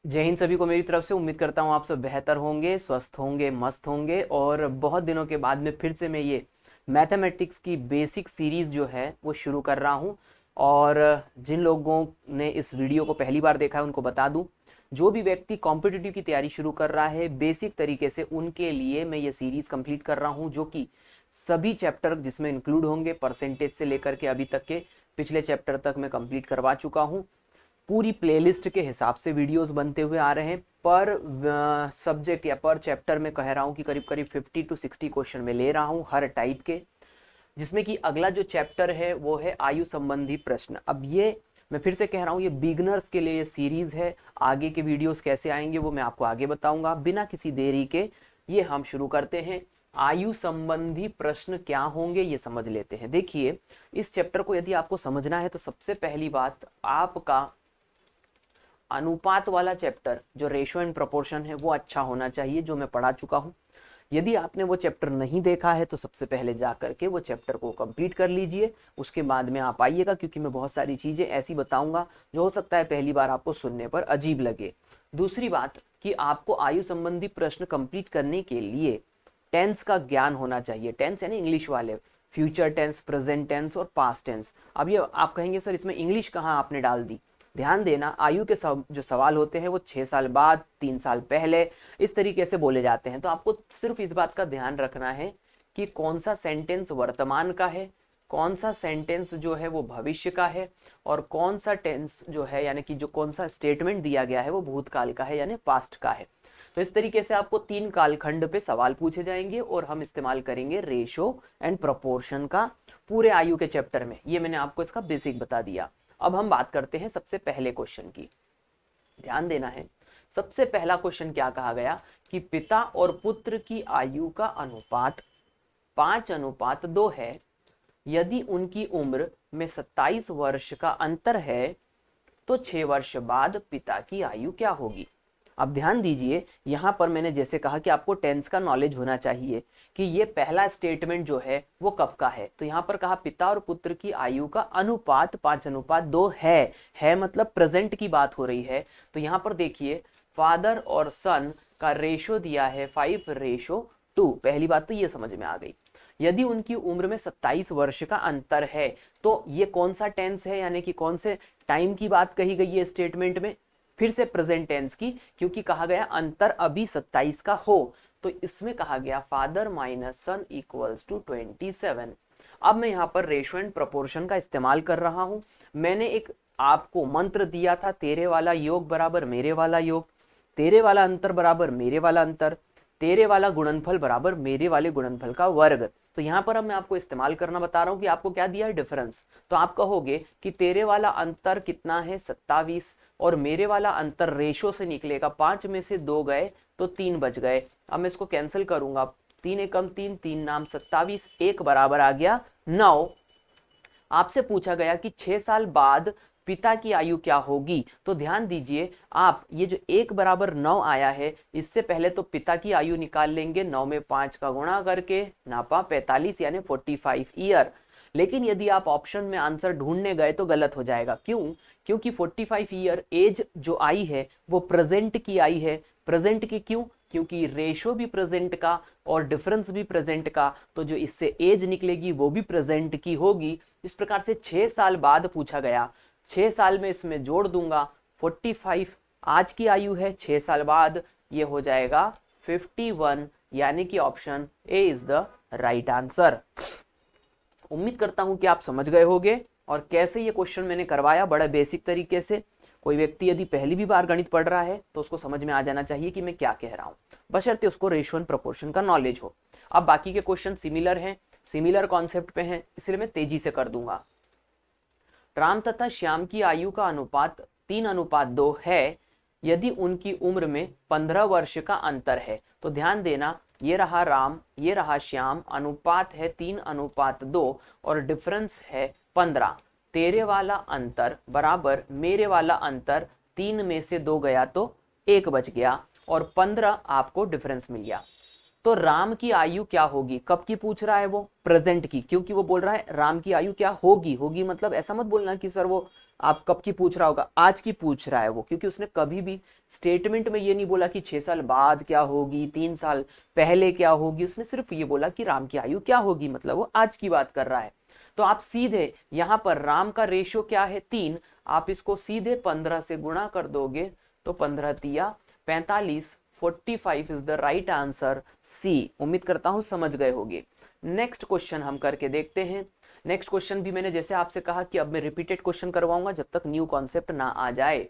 जय हिंद सभी को मेरी तरफ से। उम्मीद करता हूँ आप सब बेहतर होंगे, स्वस्थ होंगे, मस्त होंगे। और बहुत दिनों के बाद में फिर से मैं ये मैथमेटिक्स की बेसिक सीरीज़ जो है वो शुरू कर रहा हूँ। और जिन लोगों ने इस वीडियो को पहली बार देखा है उनको बता दूँ, जो भी व्यक्ति कॉम्पिटिटिव की तैयारी शुरू कर रहा है बेसिक तरीके से, उनके लिए मैं ये सीरीज़ कंप्लीट कर रहा हूँ, जो कि सभी चैप्टर जिसमें इंक्लूड होंगे, परसेंटेज से लेकर के अभी तक के पिछले चैप्टर तक मैं कंप्लीट करवा चुका हूँ। पूरी प्लेलिस्ट के हिसाब से वीडियोस बनते हुए आ रहे हैं। पर सब्जेक्ट या पर चैप्टर में कह रहा हूँ कि करीब करीब 50 to 60 क्वेश्चन में ले रहा हूँ हर टाइप के। जिसमें कि अगला जो चैप्टर है वो है आयु संबंधी प्रश्न। अब ये मैं फिर से कह रहा हूँ, ये बिगनर्स के लिए ये सीरीज है। आगे के वीडियोस कैसे आएंगे वो मैं आपको आगे बताऊंगा। बिना किसी देरी के ये हम शुरू करते हैं। आयु संबंधी प्रश्न क्या होंगे ये समझ लेते हैं। देखिए, इस चैप्टर को यदि आपको समझना है तो सबसे पहली बात, आपका अनुपात वाला चैप्टर जो रेशो एंड प्रोपोर्शन है वो अच्छा होना चाहिए, जो मैं पढ़ा चुका हूँ। यदि आपने वो चैप्टर नहीं देखा है तो सबसे पहले जा करके वो चैप्टर को कंप्लीट कर लीजिए, उसके बाद में आप आइएगा, क्योंकि मैं बहुत सारी चीज़ें ऐसी बताऊंगा जो हो सकता है पहली बार आपको सुनने पर अजीब लगे। दूसरी बात कि आपको आयु संबंधी प्रश्न कंप्लीट करने के लिए टेंस का ज्ञान होना चाहिए। टेंस यानी इंग्लिश वाले, फ्यूचर टेंस, प्रेजेंट टेंस और पास्ट टेंस। अब ये आप कहेंगे सर इसमें इंग्लिश कहाँ आपने डाल दी। ध्यान देना, आयु के जो सवाल होते हैं वो 6 साल बाद, 3 साल पहले, इस तरीके से बोले जाते हैं। तो आपको सिर्फ इस बात का ध्यान रखना है कि कौन सा सेंटेंस वर्तमान का है, कौन सा सेंटेंस जो है वो भविष्य का है, और कौन सा टेंस जो है यानी कि जो कौन सा स्टेटमेंट दिया गया है वो भूतकाल का है यानी पास्ट का है। तो इस तरीके से आपको 3 कालखंड पे सवाल पूछे जाएंगे और हम इस्तेमाल करेंगे रेशो एंड प्रोपोर्शन का पूरे आयु के चैप्टर में। ये मैंने आपको इसका बेसिक बता दिया। अब हम बात करते हैं सबसे पहले क्वेश्चन की। ध्यान देना है, सबसे पहला क्वेश्चन क्या कहा गया कि पिता और पुत्र की आयु का अनुपात 5:2 है। यदि उनकी उम्र में 27 वर्ष का अंतर है तो 6 वर्ष बाद पिता की आयु क्या होगी। अब ध्यान दीजिए, यहां पर मैंने जैसे कहा कि आपको टेंस का नॉलेज होना चाहिए कि ये पहला स्टेटमेंट जो है वो कब का है। तो यहां पर कहा पिता और पुत्र की आयु का अनुपात 5:2 है मतलब प्रेजेंट की बात हो रही है। तो यहां पर देखिए, फादर और सन का रेशो दिया है 5:2। पहली बात तो ये समझ में आ गई। यदि उनकी उम्र में 27 वर्ष का अंतर है तो ये कौन सा टेंस है यानी कि कौन से टाइम की बात कही गई है स्टेटमेंट में, फिर से प्रेजेंट टेंस की, क्योंकि कहा गया अंतर अभी 27 का हो। तो इसमें कहा गया father minus son equals to 27। अब मैं यहाँ पर रेशो एंड प्रोपोर्शन का इस्तेमाल कर रहा हूं। मैंने एक आपको मंत्र दिया था, तेरे वाला योग बराबर मेरे वाला योग, तेरे वाला अंतर बराबर मेरे वाला अंतर, तेरे वाला गुणनफल बराबर मेरे वाले गुणनफल का वर्ग। तो यहां पर अब मैं आपको इस्तेमाल करना बता रहा हूं कि आपको क्या दिया है, डिफरेंस। तो आप कहोगे कि तेरे वाला अंतर कितना है 27, और मेरे वाला अंतर रेशो से निकलेगा, 5 में से 2 गए तो 3 बच गए। अब मैं इसको कैंसिल करूंगा, 3 एकम 3, 3 नाम 27, 1 बराबर आ गया 9। आपसे पूछा गया कि 6 साल बाद पिता की आयु क्या होगी। तो ध्यान दीजिए, आप ये जो 1 बराबर 9 आया है, इससे पहले तो पिता की आयु निकाल लेंगे, 9 में 5 का गुणा करके, नापा 45 यानी 45 ईयर। लेकिन यदि आप ऑप्शन में आंसर ढूंढने गए तो गलत हो जाएगा। क्यों? क्योंकि 45 ईयर एज जो आई है वो प्रेजेंट की आई है। प्रेजेंट की क्यों? क्योंकि रेशो भी प्रेजेंट का और डिफरेंस भी प्रेजेंट का, तो जो इससे एज निकलेगी वो भी प्रेजेंट की होगी। इस प्रकार से 6 साल बाद पूछा गया, 6 साल में इसमें जोड़ दूंगा, 45 आज की आयु है, 6 साल बाद ये हो जाएगा 51, यानी कि option A is the right answer. उम्मीद करता हूं कि आप समझ गए होंगे और कैसे ये क्वेश्चन मैंने करवाया बड़ा बेसिक तरीके से। कोई व्यक्ति यदि पहली भी बार गणित पढ़ रहा है तो उसको समझ में आ जाना चाहिए कि मैं क्या कह रहा हूं, बशर्ते उसको रेशियो एंड प्रोपोर्शन का नॉलेज हो। अब बाकी के क्वेश्चन सिमिलर हैं, सिमिलर कॉन्सेप्ट पे हैं, इसलिए मैं तेजी से कर दूंगा। राम तथा श्याम की आयु का अनुपात 3:2 है यदि उनकी उम्र में 15 वर्ष का अंतर है। तो ध्यान देना, ये रहा राम, ये रहा श्याम, अनुपात है 3:2 और डिफरेंस है 15। तेरे वाला अंतर बराबर मेरे वाला अंतर, 3 में से 2 गया तो 1 बच गया, और 15 आपको डिफरेंस मिल गया। तो राम की आयु क्या होगी, कब की पूछ रहा है वो, प्रेजेंट की, क्योंकि वो बोल रहा है राम की आयु क्या होगी। होगी मतलब ऐसा मत बोलना कि सर वो आप कब की पूछ रहा होगा, आज की पूछ रहा है वो, क्योंकि उसने कभी भी स्टेटमेंट में ये नहीं बोला कि 6 साल बाद क्या होगी, 3 साल पहले क्या होगी, उसने सिर्फ ये बोला कि राम की आयु क्या होगी, मतलब वो आज की बात कर रहा है। तो आप सीधे यहां पर राम का रेशो क्या है 3, आप इसको सीधे 15 से गुणा कर दोगे तो 15 तिया 45, 45 इज द राइट आंसर, सी। उम्मीद करता हूं समझ गए होंगे। नेक्स्ट क्वेश्चन हम करके देखते हैं। नेक्स्ट क्वेश्चन भी मैंने जैसे आपसे कहा कि अब मैं रिपीटेड क्वेश्चन करवाऊंगा जब तक न्यू कॉन्सेप्ट ना आ जाए।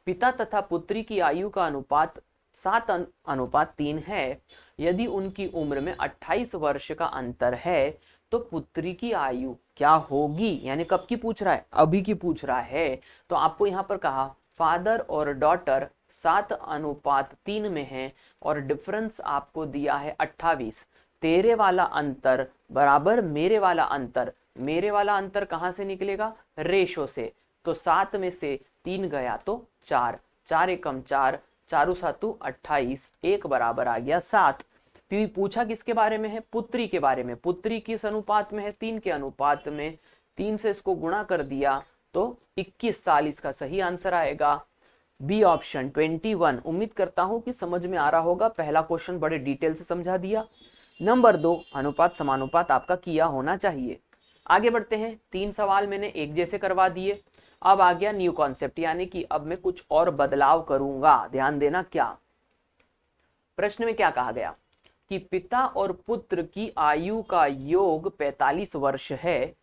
पिता तथा पुत्री की आयु का अनुपात 7:3 है। यदि उनकी उम्र में 28 वर्ष का अंतर है तो पुत्री की आयु क्या होगी, यानी कब की पूछ रहा है, अभी की पूछ रहा है। तो आपको यहां पर कहा फादर और डॉटर 7:3 में है और डिफरेंस आपको दिया है 28। तेरे वाला अंतर बराबर मेरे वाला अंतर, मेरे वाला अंतर कहां से निकलेगा, रेशो से। तो 7 में से 3 गया तो 4, 4 एकम 4, 4 7 28, एक बराबर आ गया 7। पूछा किसके बारे में है, पुत्री के बारे में। पुत्री किस अनुपात में है, 3 के अनुपात में। 3 से इसको गुणा कर दिया तो 21 साल इसका सही आंसर आएगा, बी ऑप्शन 21। उम्मीद करता हूं कि समझ में आ रहा होगा, पहला क्वेश्चन बड़े डिटेल से समझा दिया। नंबर 2, अनुपात समानुपात आपका किया होना चाहिए। आगे बढ़ते हैं, 3 सवाल मैंने एक जैसे करवा दिए। अब आ गया न्यू कॉन्सेप्ट, यानी कि अब मैं कुछ और बदलाव करूंगा। ध्यान देना, क्या प्रश्न में क्या कहा गया कि पिता और पुत्र की आयु का योग 45 वर्ष है।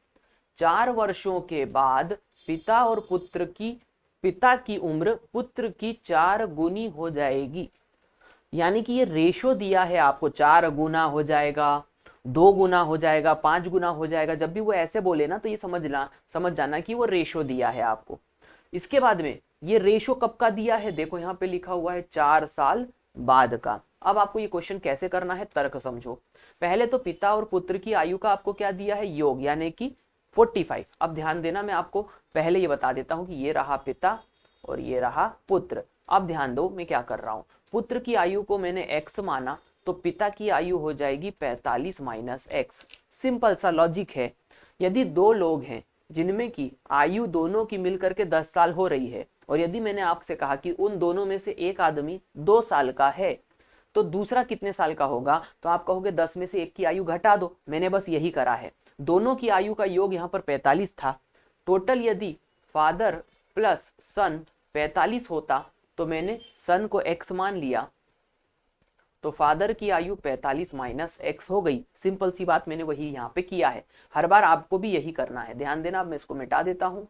4 वर्षों के बाद पिता और पुत्र की, पिता की उम्र पुत्र की 4 गुनी हो जाएगी। यानी कि ये रेशो दिया है आपको, 4 गुना हो जाएगा, 2 गुना हो जाएगा, 5 गुना हो जाएगा। जब भी वो ऐसे बोले ना तो ये समझ जाना कि वो रेशो दिया है आपको। इसके बाद में ये रेशो कब का दिया है, देखो यहाँ पे लिखा हुआ है 4 साल बाद का। अब आपको ये क्वेश्चन कैसे करना है, तर्क समझो। पहले तो पिता और पुत्र की आयु का आपको क्या दिया है, योग, यानी कि 45। अब ध्यान देना, मैं आपको पहले ये बता देता हूं कि ये रहा पिता और ये रहा पुत्र। अब ध्यान दो मैं क्या कर रहा हूं, पुत्र की आयु को मैंने x माना तो पिता की आयु हो जाएगी 45 माइनस एक्स। सिंपल सा लॉजिक है। यदि 2 लोग हैं जिनमें की आयु दोनों की मिलकर के 10 साल हो रही है, और यदि मैंने आपसे कहा कि उन दोनों में से एक आदमी 2 साल का है तो दूसरा कितने साल का होगा, तो आप कहोगे 10 में से एक की आयु घटा दो। मैंने बस यही करा है। दोनों की आयु का योग यहाँ पर 45 था। टोटल यदि फादर प्लस सन 45 होता तो मैंने सन को x मान लिया, तो फादर की आयु 45 माइनस एक्स हो गई। सिंपल सी बात, मैंने वही यहाँ पे किया है। हर बार आपको भी यही करना है, ध्यान देना। अब मैं इसको मिटा देता हूं।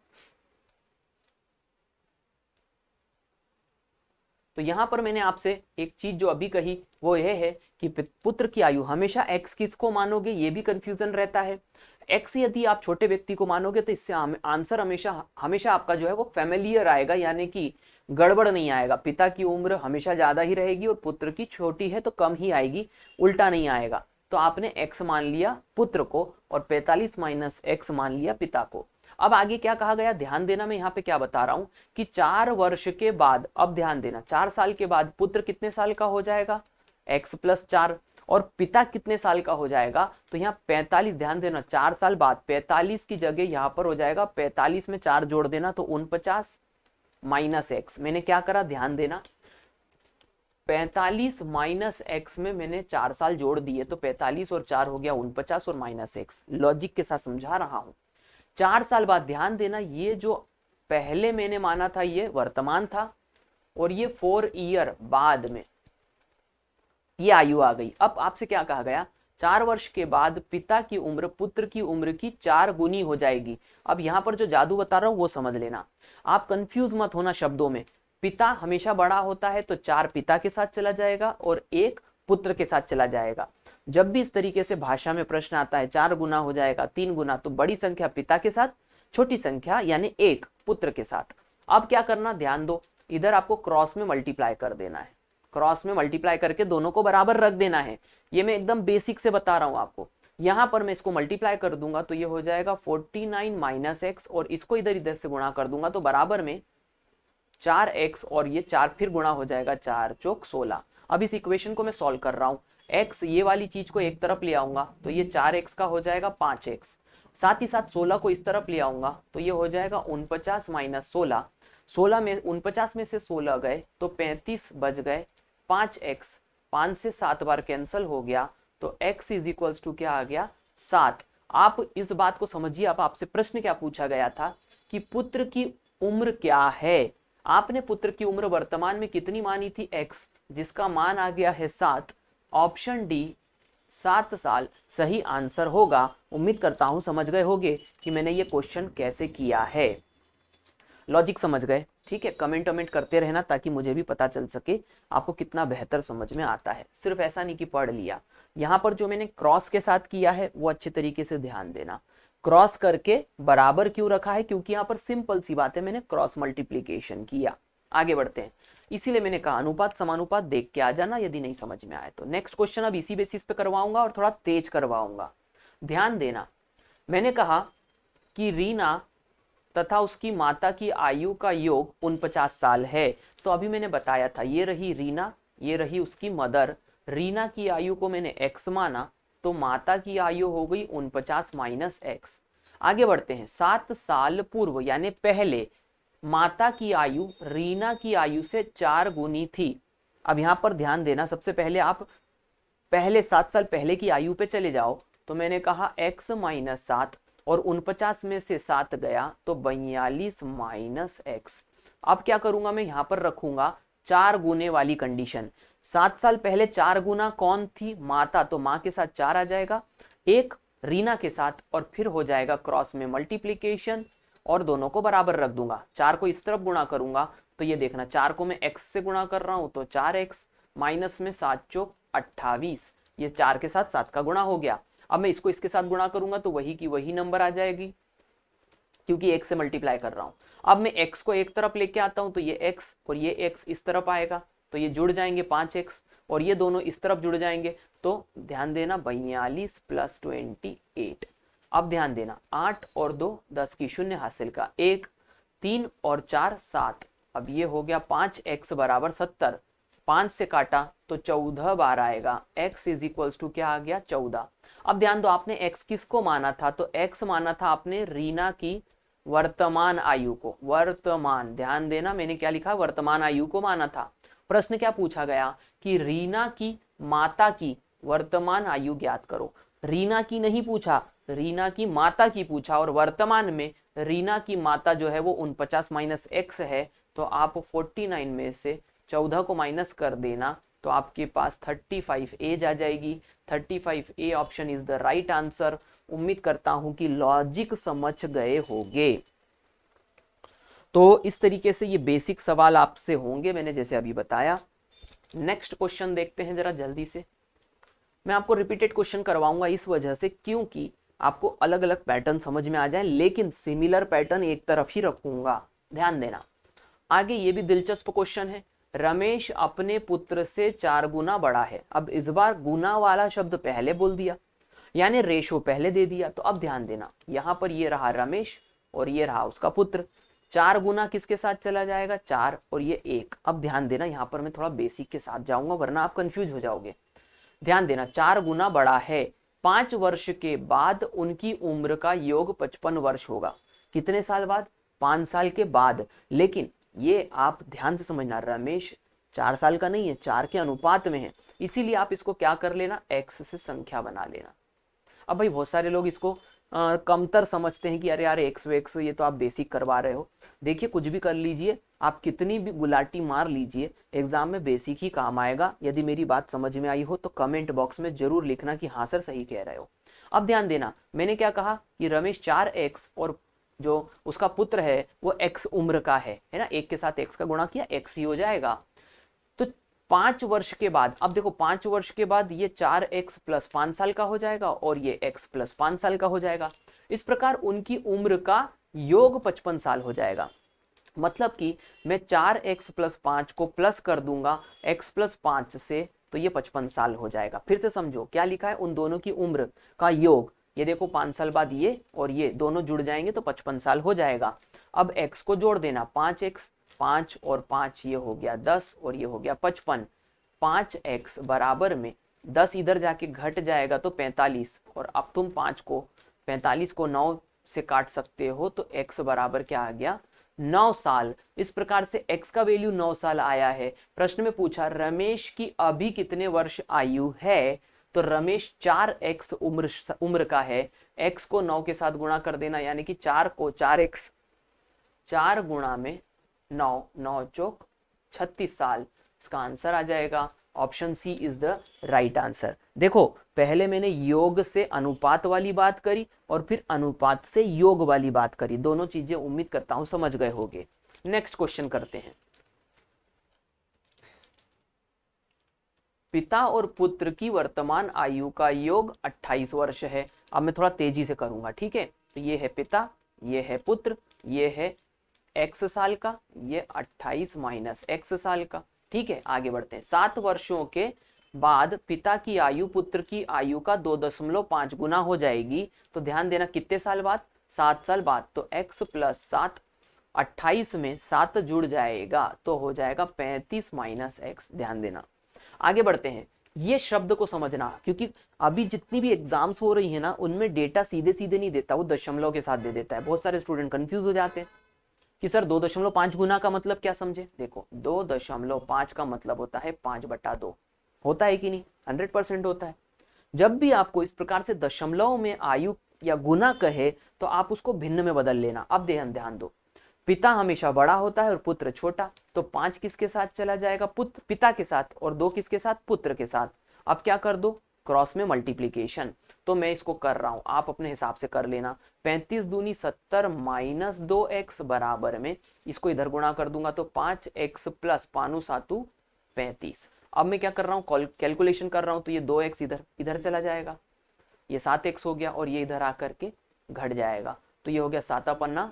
तो यहां पर मैंने आपसे एक चीज जो अभी कही वो यह है कि पुत्र की आयु हमेशा x किसको मानोगे, ये भी कंफ्यूजन रहता है। x यदि आप छोटे व्यक्ति को मानोगे तो इससे आंसर हमेशा आपका जो है वो फैमिलियर आएगा, यानी कि गड़बड़ नहीं आएगा। पिता की उम्र हमेशा ज्यादा ही रहेगी और पुत्र की छोटी है तो कम ही आएगी, उल्टा नहीं आएगा। तो आपने x मान लिया पुत्र को और 45 माइनस एक्स मान लिया पिता को। अब आगे क्या कहा गया, ध्यान देना, मैं यहाँ पे क्या बता रहा हूं कि 4 वर्ष के बाद, अब ध्यान देना, 4 साल के बाद पुत्र कितने साल का हो जाएगा, x प्लस 4, और पिता कितने साल का हो जाएगा, तो यहाँ 45। ध्यान देना, 4 साल बाद 45 की जगह यहाँ पर हो जाएगा 45 में 4 जोड़ देना तो 49 माइनस एक्स। मैंने क्या करा, ध्यान देना, 45 माइनस एक्स में मैंने 4 साल जोड़ दिए तो 45 और 4 हो गया 49 और माइनस एक्स। लॉजिक के साथ समझा रहा हूं। 4 साल बाद, ध्यान देना, ये जो पहले मैंने माना था ये वर्तमान था और ये 4 ईयर बाद में ये आयु आ गई। अब आपसे क्या कहा गया, 4 वर्ष के बाद पिता की उम्र पुत्र की उम्र की 4 गुनी हो जाएगी। अब यहां पर जो जादू बता रहा हूं वो समझ लेना, आप कंफ्यूज मत होना शब्दों में। पिता हमेशा बड़ा होता है तो 4 पिता के साथ चला जाएगा और 1 पुत्र के साथ चला जाएगा। जब भी इस तरीके से भाषा में प्रश्न आता है 4 गुना हो जाएगा, 3 गुना, तो बड़ी संख्या पिता के साथ, छोटी संख्या यानी 1 पुत्र के साथ। अब क्या करना, ध्यान दो, इधर आपको क्रॉस में मल्टीप्लाई कर देना है। क्रॉस में मल्टीप्लाई करके दोनों को बराबर रख देना है। ये मैं एकदम बेसिक से बता रहा हूं आपको। यहां पर मैं इसको मल्टीप्लाई कर दूंगा तो ये हो जाएगा 49 माइनस एक्स, और इसको इधर इधर से गुणा कर दूंगा तो बराबर में 4x, और ये 4 फिर गुणा हो जाएगा, 4 चौक 16। अब इस इक्वेशन को मैं सॉल्व कर रहा हूं। x, ये वाली चीज को एक तरफ ले आऊंगा तो ये 4x का हो जाएगा 5x, साथ ही साथ 16 को इस तरफ ले आऊंगा तो ये हो जाएगा 49 माइनस 16। 16 में 49 में से 16 गए तो 35 बच गए। 5x, 5 से 7 बार कैंसिल हो गया तो x इज इक्वल्स टू क्या आ गया 7। आप इस बात को समझिए, आप आपसे प्रश्न क्या पूछा गया था कि पुत्र की उम्र क्या है। आपने पुत्र की उम्र वर्तमान में कितनी मानी थी x, जिसका मान आ गया है 7। ऑप्शन डी 7 साल सही आंसर होगा। उम्मीद करता हूं समझ गए होंगे कि मैंने ये क्वेश्चन कैसे किया है। लॉजिक समझ गए? ठीक है, कमेंट करते रहना ताकि मुझे भी पता चल सके आपको कितना बेहतर समझ में आता है। सिर्फ ऐसा नहीं कि पढ़ लिया। यहाँ पर जो मैंने क्रॉस के साथ किया है वो अच्छे तरीके से ध्यान देना। क्रॉस करके बराबर क्यों रखा है? क्योंकि यहाँ पर सिंपल सी बात है, मैंने क्रॉस मल्टीप्लीकेशन किया। आगे बढ़ते हैं, इसीलिए मैंने कहा अनुपात समानुपात देख के आ जाना यदि नहीं समझ में आए तो। नेक्स्ट क्वेश्चन अब इसी बेसिस पे करवाऊंगा और थोड़ा तेज करवाऊंगा, ध्यान देना। मैंने कहा कि रीना तथा उसकी माता की आयु का योग 49 साल है। तो अभी मैंने बताया था, ये रही रीना, ये रही उसकी मदर। रीना की आयु को मैंने x माना तो माता की आयु हो गई 49 माइनस एक्स। आगे बढ़ते हैं, 7 साल पूर्व यानी पहले माता की आयु रीना की आयु से 4 गुनी थी। अब यहां पर ध्यान देना, सबसे पहले आप पहले 7 साल पहले की आयु पे चले जाओ तो मैंने कहा x माइनस 7 और 49 में से 7 गया तो 42 माइनस एक्स। अब क्या करूंगा, मैं यहां पर रखूंगा 4 गुने वाली कंडीशन। 7 साल पहले 4 गुना कौन थी? माता, तो मां के साथ 4 आ जाएगा, एक रीना के साथ, और फिर हो जाएगा क्रॉस में मल्टीप्लीकेशन और दोनों को बराबर रख दूंगा। 4 को इस तरफ गुणा करूंगा तो ये देखना, 4 को मैं x से गुणा कर रहा हूं तो 4x माइनस में 7 चौक 28, ये 4 के साथ 7 का गुणा हो गया। अब मैं इसको इसके साथ गुणा करूंगा तो वही की वही नंबर आ जाएगी क्योंकि x से मल्टीप्लाई कर रहा हूं। अब मैं x को एक तरफ लेके आता हूं तो ये x और ये x इस तरफ आएगा तो ये जुड़ जाएंगे 5x, और ये दोनों इस तरफ जुड़ जाएंगे तो ध्यान देना 42 प्लस 28। अब ध्यान देना, 8 और 2 10 की शून्य हासिल का 1, 3 और 4 7। अब ये हो गया 5x बराबर 70। 5 से काटा तो 14 बार आएगा, x इज इक्वल्स टू क्या आ गया 14। अब ध्यान दो, आपने x किसको माना था? तो x माना था आपने रीना की वर्तमान आयु को। वर्तमान, ध्यान देना मैंने क्या लिखा, वर्तमान आयु को माना था। प्रश्न क्या पूछा गया कि रीना की माता की वर्तमान आयु ज्ञात करो। रीना की नहीं पूछा, रीना की माता की पूछा, और वर्तमान में रीना की माता जो है वो 49 माइनस एक्स है। तो आप 49 में से 14 को माइनस कर देना तो आपके पास 35 एज आ जाएगी। 35 A option is the right answer. उम्मीद करता हूं कि लॉजिक समझ गए होंगे। तो इस तरीके से ये बेसिक सवाल आपसे होंगे, मैंने जैसे अभी बताया। नेक्स्ट क्वेश्चन देखते हैं जरा जल्दी से। मैं आपको रिपीटेड क्वेश्चन करवाऊंगा इस वजह से क्योंकि आपको अलग अलग पैटर्न समझ में आ जाए, लेकिन सिमिलर पैटर्न एक तरफ ही रखूंगा, ध्यान देना। आगे ये भी दिलचस्प क्वेश्चन है, रमेश अपने पुत्र से 4 गुना बड़ा है। अब इस बार गुना वाला शब्द पहले बोल दिया, यानी रेशो पहले दे दिया। तो अब ध्यान देना, यहां पर ये रहा रमेश और ये रहा उसका पुत्र। 4 गुना किसके साथ चला जाएगा? 4 और ये 1। अब ध्यान देना, यहां पर मैं थोड़ा बेसिक के साथ जाऊंगा वरना आप कंफ्यूज हो जाओगे। ध्यान देना, 4 गुना बड़ा है। 5 वर्ष के बाद उनकी उम्र का योग 55 वर्ष होगा। कितने साल बाद? 5 साल के बाद। लेकिन ये आप ध्यान से समझना, रमेश 4 साल का नहीं है, 4 के अनुपात में है, इसीलिए आप इसको क्या कर लेना, x से संख्या बना लेना। अब भाई बहुत सारे लोग इसको कमतर समझते हैं कि अरे यार x ये तो आप बेसिक करवा रहे हो। देखिए कुछ भी कर लीजिए, आप कितनी भी गुलाटी मार लीजिए, एग्जाम में बेसिक ही काम आएगा। यदि मेरी बात समझ में आई हो तो कमेंट बॉक्स में जरूर लिखना कि हाँ सर सही कह रहे हो। अब ध्यान देना, मैंने क्या कहा कि रमेश 4x और जो उसका पुत्र है वो x उम्र का है ना, एक के साथ x का गुणा किया x ही हो जाएगा। तो 5 वर्ष के बाद, अब देखो 5 वर्ष के बाद ये 4x प्लस 5 साल का हो जाएगा और ये x प्लस 5 साल का हो जाएगा। इस प्रकार उनकी उम्र का योग 55 साल हो जाएगा। मतलब कि मैं 4x प्लस 5 को प्लस कर दूंगा x प्लस 5 से, तो ये 55 साल हो जाएगा। फिर से समझो क्या लिखा है, उन दोनों की उम्र का योग। ये देखो 5 साल बाद ये और ये दोनों जुड़ जाएंगे तो 55 साल हो जाएगा। अब x को जोड़ देना, 5x, 5 और 5 ये हो गया 10 और ये हो गया 55। 5x बराबर में 10 इधर जाके घट जाएगा तो 45, और अब तुम 5 को 45 को 9 से काट सकते हो तो x बराबर क्या आ गया 9 साल। इस प्रकार से x का वैल्यू 9 साल आया है। प्रश्न में पूछा रमेश की अभी कितने वर्ष आयु है, तो रमेश 4x उम्र का है। x को 9 के साथ गुणा कर देना, यानी कि 4 को 4x 4 गुणा में 9, 9 चौक 36 साल। इसका आंसर आ जाएगा option C is the right answer. देखो पहले मैंने योग से अनुपात वाली बात करी और फिर अनुपात से योग वाली बात करी, दोनों चीजें उम्मीद करता हूं समझ गए होंगे। नेक्स्ट क्वेश्चन करते हैं। पिता और पुत्र की वर्तमान आयु का योग 28 वर्ष है। अब मैं थोड़ा तेजी से करूंगा, ठीक है। तो ये है पिता, ये है पुत्र, ये है x साल का, ये 28 माइनस x साल का, ठीक है। आगे बढ़ते हैं। 7 वर्षों के बाद पिता की आयु पुत्र की आयु का 2.5 गुना हो जाएगी। तो ध्यान देना कितने साल बाद, 7 साल बाद। तो x प्लस 7, 28 में 7 जुड़ जाएगा तो हो जाएगा 35 माइनस x। ध्यान देना। आगे बढ़ते हैं। ये शब्द को समझना, क्योंकि अभी जितनी भी एग्जाम्स हो रही है ना, उनमें डेटा सीधे सीधे नहीं देता, वो दशमलव के साथ दे देता है। बहुत सारे स्टूडेंट कंफ्यूज हो जाते हैं कि सर 2.5 गुना का मतलब क्या समझे। देखो 2.5 का मतलब होता है 5/2, होता है कि नहीं, 100% होता है। जब भी आपको इस प्रकार से दशमलव में आयु या गुना कहे तो आप उसको भिन्न में बदल लेना। अब ध्यान दो, पिता हमेशा बड़ा होता है और पुत्र छोटा, तो 5 किसके साथ चला जाएगा, पुत्र पिता के साथ, और 2 किसके साथ, पुत्र के साथ। अब क्या कर दो, क्रॉस में मल्टीप्लीकेशन। तो मैं इसको कर रहा हूं, आप अपने हिसाब से कर लेना। 35 दूनी 70 माइनस 2x बराबर में इसको इधर गुणा कर दूंगा तो 5x प्लस 5 सातु 35। अब मैं क्या कर रहा हूं, कैलकुलेशन कर रहा हूं, तो ये 2x इधर इधर चला जाएगा, ये 7x हो गया, और ये इधर आकर के घट जाएगा। तो ये हो गया 7 पन्ना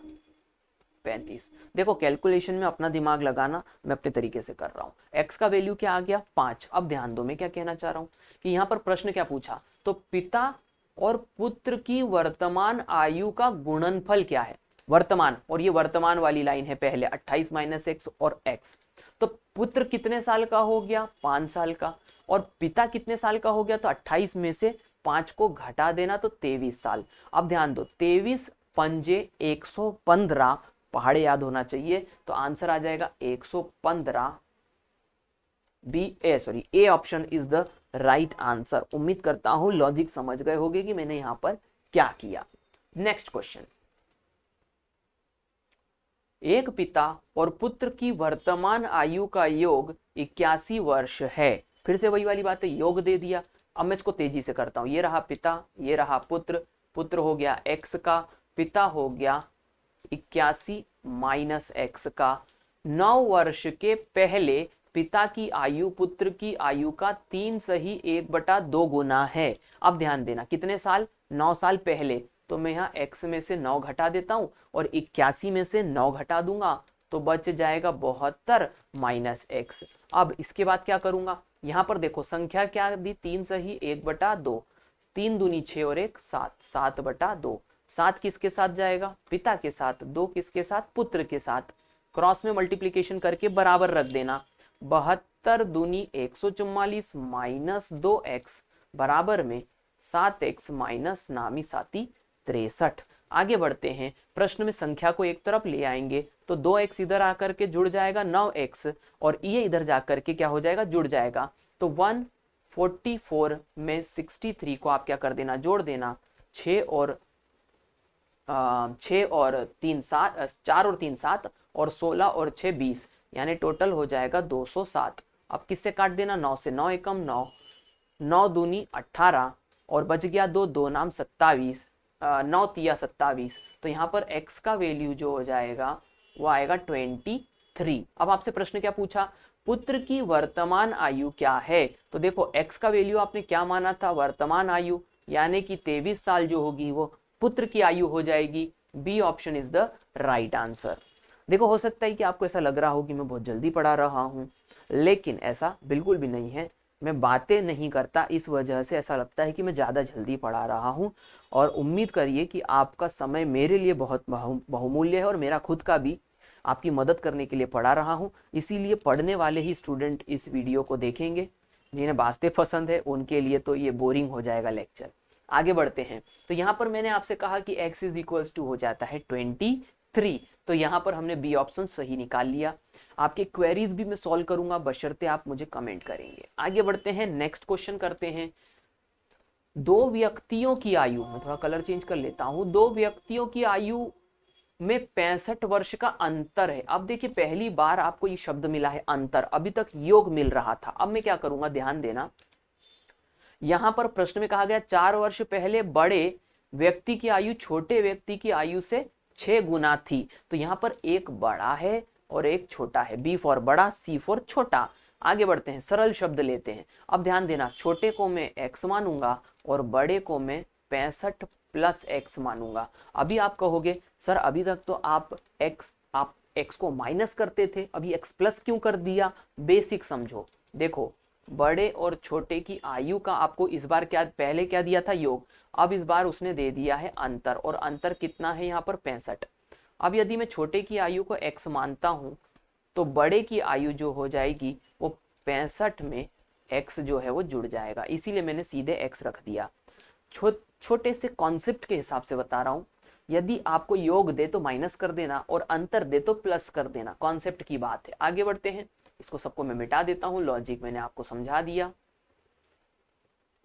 35। देखो कैलकुलेशन में अपना दिमाग लगाना, मैं अपने तरीके से कर रहा हूं। x का वैल्यू क्या आ गया 5। अब ध्यान दो, मैं क्या कहना चाह रहा हूं कि यहां पर प्रश्न क्या पूछा, तो पिता और पुत्र की वर्तमान आयु का गुणनफल क्या है, वर्तमान, और ये वर्तमान वाली लाइन है पहले 28 माइनस x और x। तो पुत्र कितने साल का हो गया, 5 साल का, और पिता कितने साल का हो गया, तो 28 में से 5 को घटा देना तो 23 साल। अब ध्यान दो, 23 पंजे 115, पहाड़े याद होना चाहिए, तो आंसर आ जाएगा 115। A option is the right answer. उम्मीद करता हूं लॉजिक समझ गए होंगे कि मैंने यहां पर क्या किया। Next question. एक पिता और पुत्र की वर्तमान आयु का योग 81 वर्ष है। फिर से वही वाली बात है, योग दे दिया। अब मैं इसको तेजी से करता हूं। ये रहा पिता, ये रहा पुत्र, पुत्र हो गया x का, पिता हो गया 81 माइनस x का। 9 वर्ष के पहले पिता की आयु पुत्र की आयु का 3 सही 1/2 गुना है। अब ध्यान देना कितने साल, 9 साल पहले, तो मैं यहाँ x में से 9 घटा देता हूं और 81 में से 9 घटा दूंगा तो बच जाएगा 72 माइनस x। अब इसके बाद क्या करूंगा, यहाँ पर देखो संख्या क्या दी, 3 सही 1/2, 3 दूनी 6 और 1 7, 7/2। 7 किसके साथ जाएगा, पिता के साथ, 2 किसके साथ, पुत्र के साथ। क्रॉस में मल्टीप्लीकेशन करके बराबर रख देना। 72 दूनी 144 माइनस 2x बराबर में 7x माइनस नामी साती 63। आगे बढ़ते हैं। प्रश्न में संख्या को एक तरफ ले आएंगे तो 2x इधर आकर के जुड़ जाएगा 9x, और ये इधर जाकर के क्या हो जाएगा, जुड़ जाएगा। तो 144 में 63 को आप क्या कर देना, जोड़ देना। 6 और 3 7, 4 और 3 7, और 16 और 6 20, यानी टोटल हो जाएगा 207। अब किससे काट देना, 9 से, 9 एकम 9, 9 दूनी 18, और बच गया 2, 2 नाम 27, 9 तिया 27। तो यहाँ पर x का वैल्यू जो हो जाएगा वो आएगा 23। अब आपसे प्रश्न क्या पूछा, पुत्र की वर्तमान आयु क्या है। तो देखो x का वैल्यू आपने क्या माना था, वर्तमान आयु, यानी कि 23 साल जो होगी वो पुत्र की आयु हो जाएगी। B option is the right answer. देखो हो सकता है कि आपको ऐसा लग रहा हो कि मैं बहुत जल्दी पढ़ा रहा हूं, लेकिन ऐसा बिल्कुल भी नहीं है। मैं बातें नहीं करता, इस वजह से ऐसा लगता है कि मैं ज़्यादा जल्दी पढ़ा रहा हूं। और उम्मीद करिए कि आपका समय मेरे लिए बहुत बहुमूल्य है, और मेरा खुद का भी आपकी मदद करने के लिए पढ़ा रहा हूं। इसीलिए पढ़ने वाले ही स्टूडेंट इस वीडियो को देखेंगे, जिन्हें वास्ते पसंद है उनके लिए तो ये बोरिंग हो जाएगा लेक्चर। आगे बढ़ते हैं। तो यहाँ पर मैंने आपसे कहा कि x इज इक्वल्स टू हो जाता है 23, तो यहाँ पर हमने बी ऑप्शन सही निकाल लिया। आपके क्वेरीज भी मैं सॉल्व करूंगा बशर्ते आप मुझे कमेंट करेंगे। आगे बढ़ते हैं, नेक्स्ट क्वेश्चन करते हैं। दो व्यक्तियों की आयु, मैं थोड़ा कलर चेंज कर लेता हूं, दो व्यक्तियों की आयु में 65 वर्ष का अंतर है। अब देखिए पहली बार आपको ये शब्द मिला है अंतर, अभी तक योग मिल रहा था। अब मैं क्या करूंगा, ध्यान देना, यहां पर प्रश्न में कहा गया 4 वर्ष पहले बड़े व्यक्ति की आयु छोटे व्यक्ति की आयु से 6 गुना थी। तो यहां पर एक बड़ा है और एक छोटा है, बी फॉर बड़ा, सी फॉर छोटा। आगे बढ़ते हैं, सरल शब्द लेते हैं। अब ध्यान देना, छोटे को मैं x मानूंगा और बड़े को मैं 65 प्लस x मानूंगा। अभी आप कहोगे सर अभी तक तो आप x को माइनस करते थे, अभी x प्लस क्यों कर दिया? बेसिक समझो, देखो बड़े और छोटे की आयु का आपको इस बार क्या, पहले क्या दिया था, योग, अब इस बार उसने दे दिया है अंतर, और अंतर कितना है यहाँ पर 65। अब यदि मैं छोटे की आयु को x मानता हूं तो बड़े की आयु जो हो जाएगी वो 65 में x जो है वो जुड़ जाएगा, इसीलिए मैंने सीधे x रख दिया। छोटे से कॉन्सेप्ट के हिसाब से बता रहा हूं, यदि आपको योग दे तो माइनस कर देना और अंतर दे तो प्लस कर देना, कॉन्सेप्ट की बात है। आगे बढ़ते हैं, इसको सबको मैं मिटा देता हूं, लॉजिक मैंने आपको समझा दिया।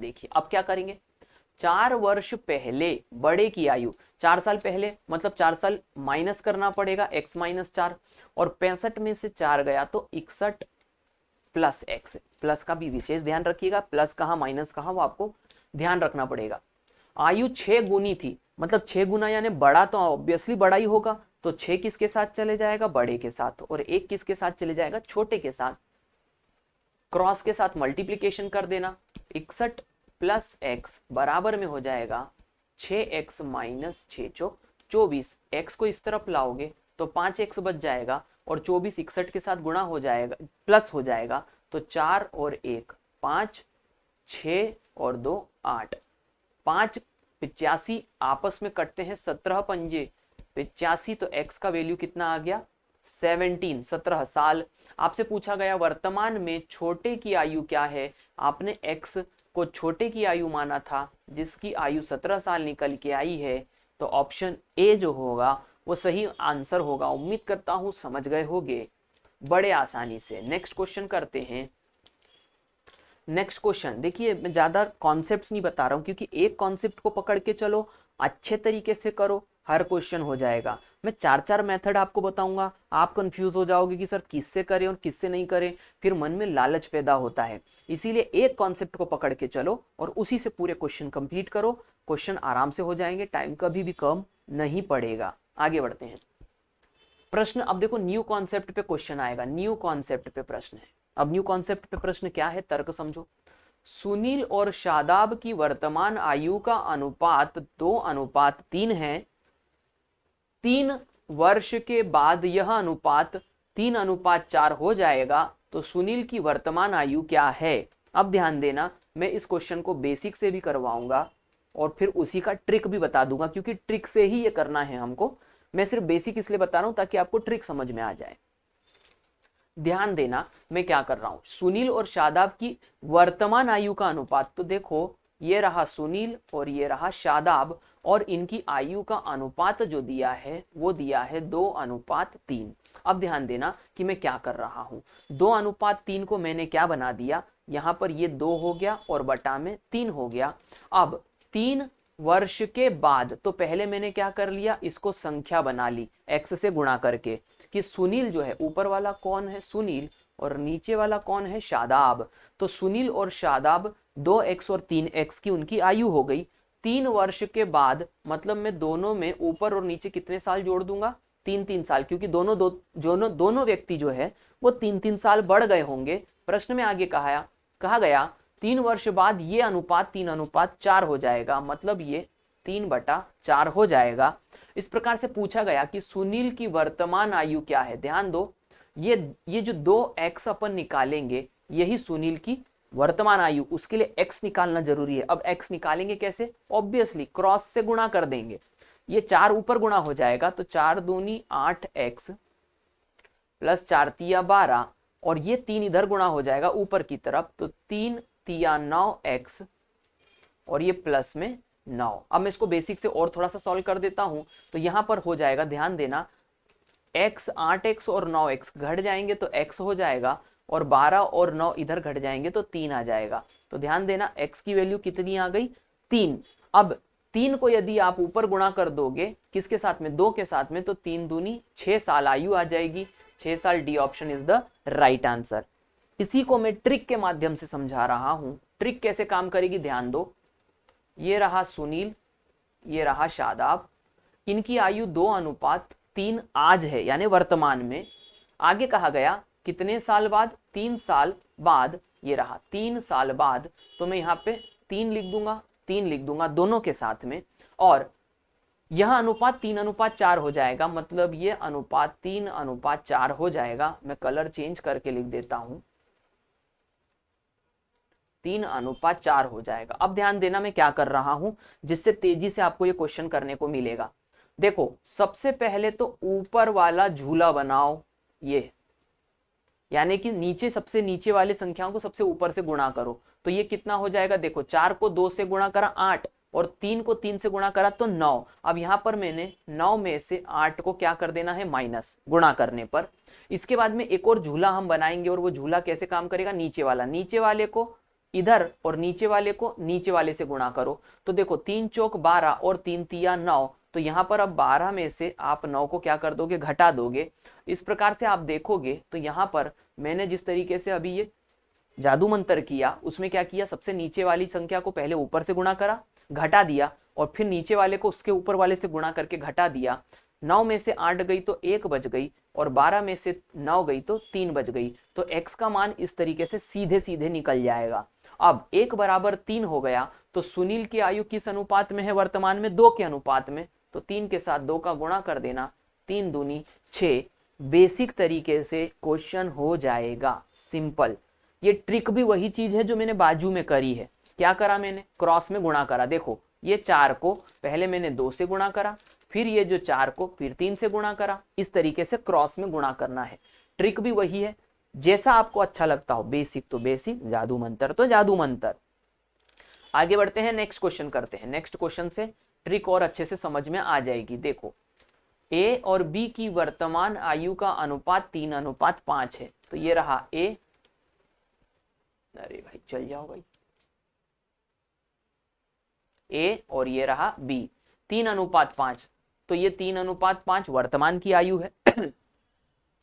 देखिए अब क्या करेंगे, 4 वर्ष पहले बड़े की आयु, 4 साल पहले मतलब 4 साल माइनस करना पड़ेगा, x माइनस 4, और 65 में से 4 गया तो 61 प्लस x। प्लस का भी विशेष ध्यान रखिएगा, प्लस कहाँ माइनस कहाँ वो आपको ध्यान रखना पड़ेगा। आयु 6 गुनी थी, मतलब 6 गुना यानी बड़ा तो ऑब्वियसली बड़ा ही होगा, तो 6 किसके साथ चले जाएगा, बड़े के साथ, और 1 किसके साथ चले जाएगा, छोटे के साथ। क्रॉस के साथ मल्टीप्लीकेशन कर देना, 61 प्लस x बराबर में हो जाएगा 6x माइनस 6 चौक 24। x को इस तरफ लाओगे तो 5x बच जाएगा, और 24 61 के साथ गुणा हो जाएगा, प्लस हो जाएगा, तो 4 और 1 5, 6 और 2 8, 5 85 आपस में कटते हैं, 17 पंजे 85, तो x का वैल्यू कितना आ गया, 17 साल। आपसे पूछा गया वर्तमान में छोटे की आयु क्या है, आपने x को छोटे की आयु माना था जिसकी आयु 17 साल निकल के आई है, तो ऑप्शन ए जो होगा वो सही आंसर होगा। उम्मीद करता हूं समझ गए होंगे बड़े आसानी से। नेक्स्ट क्वेश्चन करते हैं। नेक्स्ट क्वेश्चन देखिए, मैं ज्यादा कॉन्सेप्ट्स नहीं बता रहा हूं क्योंकि एक कॉन्सेप्ट को पकड़ के चलो, अच्छे तरीके से करो, हर क्वेश्चन हो जाएगा। मैं 4 मेथड आपको बताऊंगा, आप कंफ्यूज हो जाओगे कि सर किससे करें और किससे नहीं करें, फिर मन में लालच पैदा होता है। इसीलिए एक कॉन्सेप्ट को पकड़ के चलो और उसी से पूरे क्वेश्चन कंप्लीट करो, क्वेश्चन आराम से हो जाएंगे, टाइम कभी भी कम नहीं पड़ेगा। आगे बढ़ते हैं, प्रश्न अब देखो न्यू कॉन्सेप्ट पे क्वेश्चन आएगा, न्यू कॉन्सेप्ट पे प्रश्न है। अब न्यू कॉन्सेप्ट पे प्रश्न क्या है, तर्क समझो। सुनील और शादाब की वर्तमान आयु का अनुपात 2:3 है। 3 वर्ष के बाद यह अनुपात 3:4 हो जाएगा, तो सुनील की वर्तमान आयु क्या है। अब ध्यान देना, मैं इस क्वेश्चन को बेसिक से भी करवाऊंगा और फिर उसी का ट्रिक भी बता दूंगा, क्योंकि ट्रिक से ही ये करना है हमको। मैं सिर्फ बेसिक इसलिए बता रहा हूं ताकि आपको ट्रिक समझ में आ जाए। ध्यान देना मैं क्या कर रहा हूं, सुनील और शादाब की वर्तमान आयु का अनुपात, तो देखो ये रहा सुनील और ये रहा शादाब, और इनकी आयु का अनुपात जो दिया है वो दिया है 2:3। अब ध्यान देना कि मैं क्या कर रहा हूं, 2:3 को मैंने क्या बना दिया, यहां पर ये 2 हो गया और बटा में 3 हो गया। अब 3 वर्ष के बाद, तो पहले मैंने क्या कर लिया, इसको संख्या बना ली x से गुणा करके, कि सुनील जो है, ऊपर वाला कौन है, सुनील, और नीचे वाला कौन है, शादाब। तो सुनील और शादाब 2x और 3x की उनकी आयु हो गई। 3 वर्ष के बाद मतलब मैं दोनों में ऊपर और नीचे कितने साल जोड़ दूंगा, 3-3 साल, क्योंकि दोनों व्यक्ति जो है वो 3-3 साल बढ़ गए होंगे। प्रश्न में आगे कहा गया 3 वर्ष बाद ये अनुपात 3:4 हो जाएगा, मतलब ये 3/4 हो जाएगा। इस प्रकार से पूछा गया कि सुनील की वर्तमान आयु क्या है। ध्यान दो, ये जो 2x अपन निकालेंगे यही सुनील की वर्तमान आयु, उसके लिए x निकालना जरूरी है। अब x निकालेंगे कैसे, ऑब्वियसली क्रॉस से गुणा कर देंगे, ये 4 ऊपर गुणा हो जाएगा, तो 4 दूनी 8x प्लस 4 तिया 12, और ये 3 इधर गुणा हो जाएगा ऊपर की तरफ, तो 3 तिया 9x, और ये प्लस में 9। अब मैं इसको बेसिक से और थोड़ा सा सॉल्व कर देता हूं, तो यहां पर हो जाएगा, ध्यान देना, x 8x और 9x घट जाएंगे तो x हो जाएगा, और 12 और 9 इधर घट जाएंगे तो 3 आ जाएगा। तो ध्यान देना x की वैल्यू कितनी आ गई, 3। अब 3 को यदि आप ऊपर गुणा कर दोगे किसके साथ में, 2 के साथ में, तो 3 दूनी 6 साल आयु आ जाएगी, 6 साल। D option is the right answer. इसी को मैं ट्रिक के माध्यम से समझा रहा हूं। ट्रिक कैसे काम करेगी, ध्यान दो। ये रहा सुनील, ये रहा शादाब, इनकी आयु 2:3 आज है, यानी वर्तमान में। आगे कहा गया कितने साल बाद, 3 साल बाद, ये रहा 3 साल बाद, तो मैं यहाँ पे 3 लिख दूंगा, 3 लिख दूंगा दोनों के साथ में, और यह अनुपात 3:4 हो जाएगा, मतलब ये अनुपात 3:4 हो जाएगा। मैं कलर चेंज करके लिख देता हूं, 3:4 हो जाएगा। अब ध्यान देना मैं क्या कर रहा हूं, जिससे तेजी से आपको ये क्वेश्चन करने को मिलेगा। देखो, सबसे पहले तो ऊपर वाला झूला बनाओ, ये यानी कि नीचे, सबसे नीचे वाले संख्याओं को सबसे ऊपर से गुणा करो, तो ये कितना हो जाएगा, देखो 4 को 2 से गुणा करा 8, और 3 को 3 से गुणा करा तो 9। अब यहां पर मैंने 9 में से 8 को क्या कर देना है, माइनस, गुणा करने पर। इसके बाद में एक और झूला हम बनाएंगे, और वो झूला कैसे काम करेगा, नीचे वाले को इधर और नीचे वाले को नीचे वाले से गुणा करो, तो देखो 3 चौक 12 और 3 तिया 9, तो यहां पर अब 12 में से आप 9 को क्या कर दोगे, घटा दोगे। इस प्रकार से आप देखोगे तो यहां पर मैंने जिस तरीके से अभी ये जादू मंत्र किया, उसमें क्या किया, सबसे नीचे वाली संख्या को पहले ऊपर से गुणा करा, घटा दिया, और फिर नीचे वाले को उसके ऊपर वाले से गुणा करके घटा दिया। 9 में से 8 गई तो 1 बच गई, और 12 में से 9 गई तो 3 बच गई। तो x का मान इस तरीके से सीधे सीधे निकल जाएगा। अब 1 बराबर 3 हो गया, तो सुनील की आयु किस अनुपात में है, वर्तमान में 2 के अनुपात में, तो 3 के साथ 2 का गुणा कर देना, 3 दूनी 6। बेसिक तरीके से क्वेश्चन हो जाएगा, सिंपल। ये ट्रिक भी वही चीज है जो मैंने बाजू में करी है। क्या करा मैंने, क्रॉस में गुणा करा। देखो, ये 4 को पहले मैंने 2 से गुणा करा, फिर ये जो 4 को फिर 3 से गुणा करा। इस तरीके से क्रॉस में गुणा करना है। ट्रिक भी वही है, जैसा आपको अच्छा लगता हो। बेसिक तो बेसिक, जादू मंत्र तो जादू मंत्र। आगे बढ़ते हैं, नेक्स्ट क्वेश्चन करते हैं। नेक्स्ट क्वेश्चन से ट्रिक और अच्छे से समझ में आ जाएगी। देखो, ए और बी की वर्तमान आयु का अनुपात 3:5 है, तो ये रहा ए, अरे भाई चल जाओ भाई, ए और ये रहा बी, 3:5, तो ये 3:5 वर्तमान की आयु है।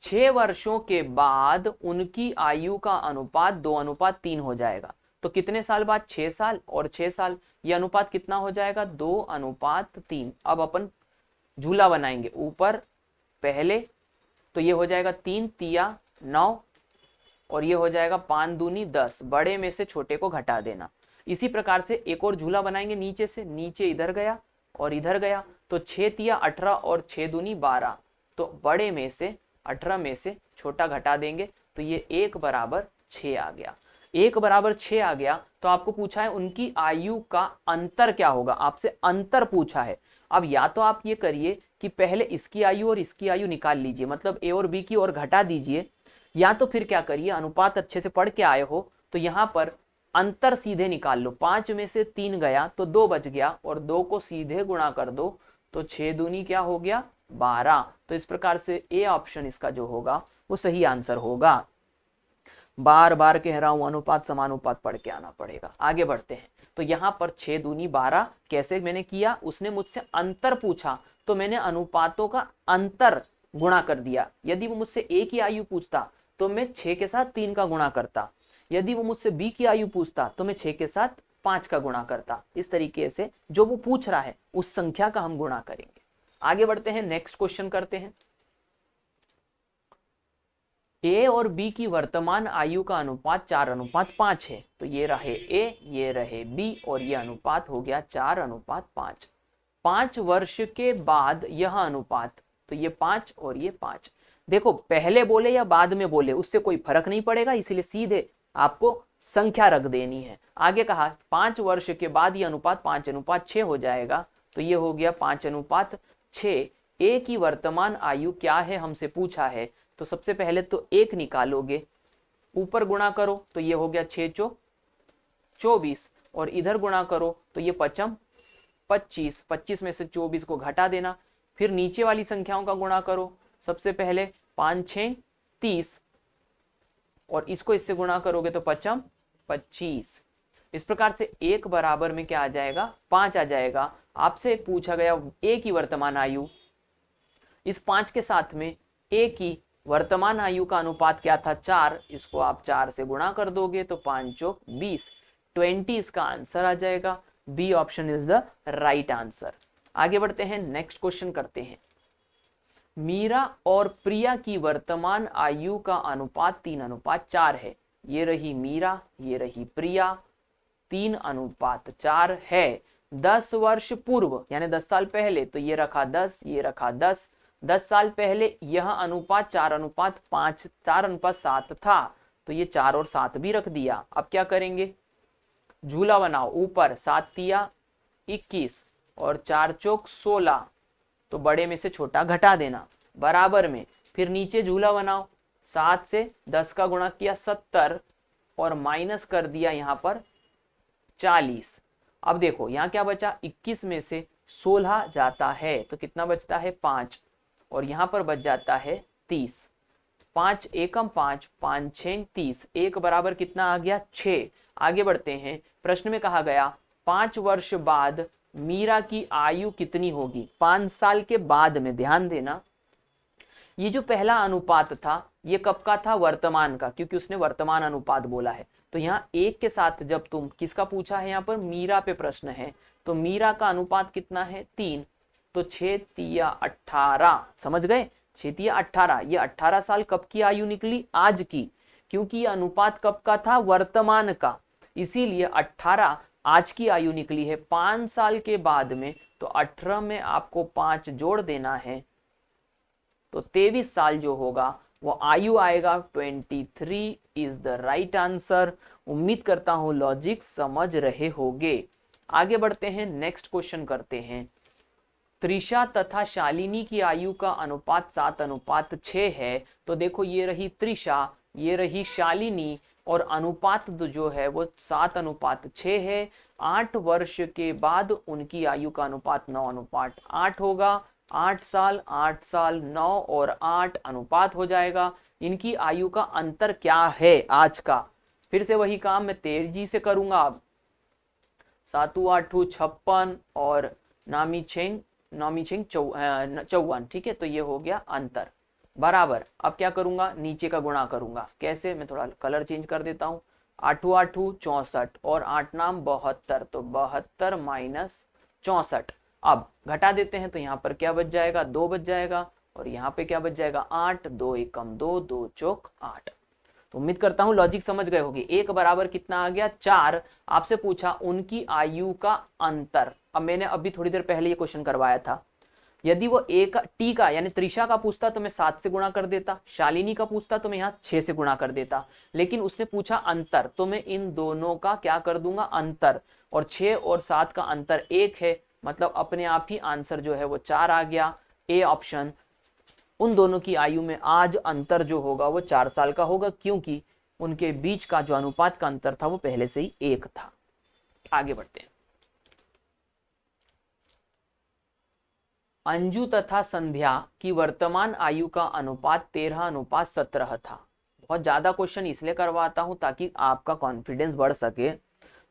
6 वर्षों के बाद उनकी आयु का अनुपात 2:3 हो जाएगा। तो कितने साल बाद, 6 साल और 6 साल, ये अनुपात कितना हो जाएगा, 2:3। अब अपन झूला बनाएंगे ऊपर पहले, तो ये हो जाएगा 3 तिया 9, और ये हो जाएगा 5 दूनी 10, बड़े में से छोटे को घटा देना। इसी प्रकार से एक और झूला बनाएंगे नीचे से, नीचे इधर गया और इधर गया, तो 6 तिया 18 और 6 दूनी 12, तो बड़े में से 18 में से छोटा घटा देंगे, तो ये 1 बराबर 6 आ गया। 1 बराबर 6 आ गया, तो आपको पूछा है उनकी आयु का अंतर क्या होगा, आपसे अंतर पूछा है। अब या तो आप ये करिए कि पहले इसकी आयु और इसकी आयु निकाल लीजिए, मतलब ए और बी की और घटा दीजिए, या तो फिर क्या करिए, अनुपात अच्छे से पढ़ के आए हो तो यहां पर अंतर सीधे निकाल लो। 5 में से 3 गया तो 2 बच गया, और 2 को सीधे गुणा कर दो, तो 6 दूनी क्या हो गया, 12। तो इस प्रकार से ए ऑप्शन इसका जो होगा वो सही आंसर होगा। बार बार कह रहा हूं, अनुपात समानुपात पढ़ के आना पड़ेगा। आगे बढ़ते हैं, तो यहां पर 6 दूनी 12 कैसे मैंने किया, उसने मुझसे अंतर पूछा तो मैंने अनुपातों का अंतर गुणा कर दिया। यदि वो मुझसे ए की आयु पूछता तो मैं 6 के साथ 3 का गुणा करता, यदि वो मुझसे बी की आयु पूछता तो मैं 6 के साथ 5 का गुणा करता। इस तरीके से जो वो पूछ रहा है उस संख्या का हम गुणा करेंगे। आगे बढ़ते हैं, नेक्स्ट क्वेश्चन करते हैं। ए और बी की वर्तमान आयु का अनुपात 4:5 है, तो ये रहे ए, ये रहे बी, और ये अनुपात हो गया 4:5। 5 वर्ष के बाद यह अनुपात, तो ये 5 और ये 5। देखो, पहले बोले या बाद में बोले उससे कोई फर्क नहीं पड़ेगा, इसीलिए सीधे आपको संख्या रख देनी है। आगे कहा 5 वर्ष के बाद यह अनुपात 5:6 हो जाएगा, तो ये हो गया 5:6। ए की वर्तमान आयु क्या है हमसे पूछा है, तो सबसे पहले तो 1 निकालोगे, ऊपर गुणा करो तो ये हो गया 6 चौक 24, और इधर गुणा करो तो ये 5 25, 25 में से 24 को घटा देना, फिर नीचे वाली संख्याओं का गुणा करो। सबसे पहले 5 6 30 और इसको इससे गुणा करोगे तो 5 25। इस प्रकार से एक बराबर में क्या आ जाएगा, 5 आ जाएगा। आपसे पूछा गया ए की वर्तमान आयु, इस 5 के साथ में ए की वर्तमान आयु का अनुपात क्या था, 4। इसको आप 4 से गुणा कर दोगे तो 5 चौक 20, 20 इसका आंसर आ जाएगा। B option is the right answer. आगे बढ़ते हैं, नेक्स्ट क्वेश्चन करते हैं। मीरा और प्रिया की वर्तमान आयु का अनुपात 3:4 है। ये रही मीरा, ये रही प्रिया, 3:4 है। 10 वर्ष पूर्व यानी 10 साल पहले, तो ये रखा 10, ये रखा 10। 10 साल पहले यह अनुपात 4:5, 4:7 था, तो ये 4 और 7 भी रख दिया। अब क्या करेंगे, झूला बनाओ, ऊपर 7 तिया 21 और 4 चौक 16, तो बड़े में से छोटा घटा देना, बराबर में। फिर नीचे झूला बनाओ, 7 से 10 का गुणा किया 70 और माइनस कर दिया यहाँ पर 40। अब देखो यहाँ क्या बचा, 21 में से 16 जाता है तो कितना बचता है, 5, और यहाँ पर बच जाता है 30। 5 एकम 5, 5 6 30, एक बराबर कितना आ गया, 6। आगे बढ़ते हैं, प्रश्न में कहा गया 5 वर्ष बाद मीरा की आयु कितनी होगी। 5 साल के बाद में, ध्यान देना, ये जो पहला अनुपात था ये कब का था, वर्तमान का, क्योंकि उसने वर्तमान अनुपात बोला है। तो यहाँ एक के साथ जब तुम किसका पूछा है, यहाँ पर मीरा पे प्रश्न है, तो मीरा का अनुपात कितना है, 3, तो 6 तिया 18, समझ गए, 6 तिया 18। ये 18 साल कब की आयु निकली, आज की, क्योंकि ये अनुपात कब का था, वर्तमान का, इसीलिए 18 आज की आयु निकली है। 5 साल के बाद में, तो 18 में आपको 5 जोड़ देना है, तो 23 साल जो होगा वो आयु आएगा। 23 इज द राइट आंसर। उम्मीद करता हूं लॉजिक समझ रहे होगे। आगे बढ़ते हैं, नेक्स्ट क्वेश्चन करते हैं। त्रिशा तथा शालिनी की आयु का अनुपात 7:6 है। तो देखो ये रही त्रिशा, ये रही शालिनी, और अनुपात जो है वो 7:6 है। 8 वर्ष के बाद उनकी आयु का अनुपात 9:8 होगा। 8 साल 8 साल 9 और 8 अनुपात हो जाएगा। इनकी आयु का अंतर क्या है आज का, फिर से वही काम मैं तेजी से करूंगा। अब 7 8 56 और नामी छेंग 54, ठीक है, तो ये हो गया अंतर, बराबर। अब क्या करूंगा, नीचे का गुणा करूंगा। कैसे, मैं थोड़ा कलर चेंज कर देता हूँ। 8 8 64 और 8 नाम 72, तो 72 माइनस 64। अब घटा देते हैं, तो यहाँ पर क्या बच जाएगा, 2 बच जाएगा, और यहाँ पे क्या बच जाएगा, 8, 2 एकम 2, 2 चौक 8। तो उम्मीद करता हूं लॉजिक समझ गए होगी। एक बराबर कितना आ गया, 4। आपसे पूछा उनकी आयु का अंतर। अब मैंने अभी थोड़ी देर पहले ये क्वेश्चन करवाया था, यदि वो एक टी का यानी त्रिशा का पूछता तो मैं 7 से गुणा कर देता, शालिनी का पूछता तो मैं यहाँ 6 से गुणा कर देता, लेकिन उसने पूछा अंतर, तो मैं इन दोनों का क्या कर दूंगा, अंतर, और 6 और 7 का अंतर 1 है, मतलब अपने आप ही आंसर जो है वो 4 आ गया। ए ऑप्शन, उन दोनों की आयु में आज अंतर जो होगा वो 4 साल का होगा, क्योंकि उनके बीच का जो अनुपात का अंतर था वो पहले से ही 1 था। आगे बढ़ते हैं। अंजू तथा संध्या की वर्तमान आयु का अनुपात 13:17 था। बहुत ज्यादा क्वेश्चन इसलिए करवाता हूं ताकि आपका कॉन्फिडेंस बढ़ सके,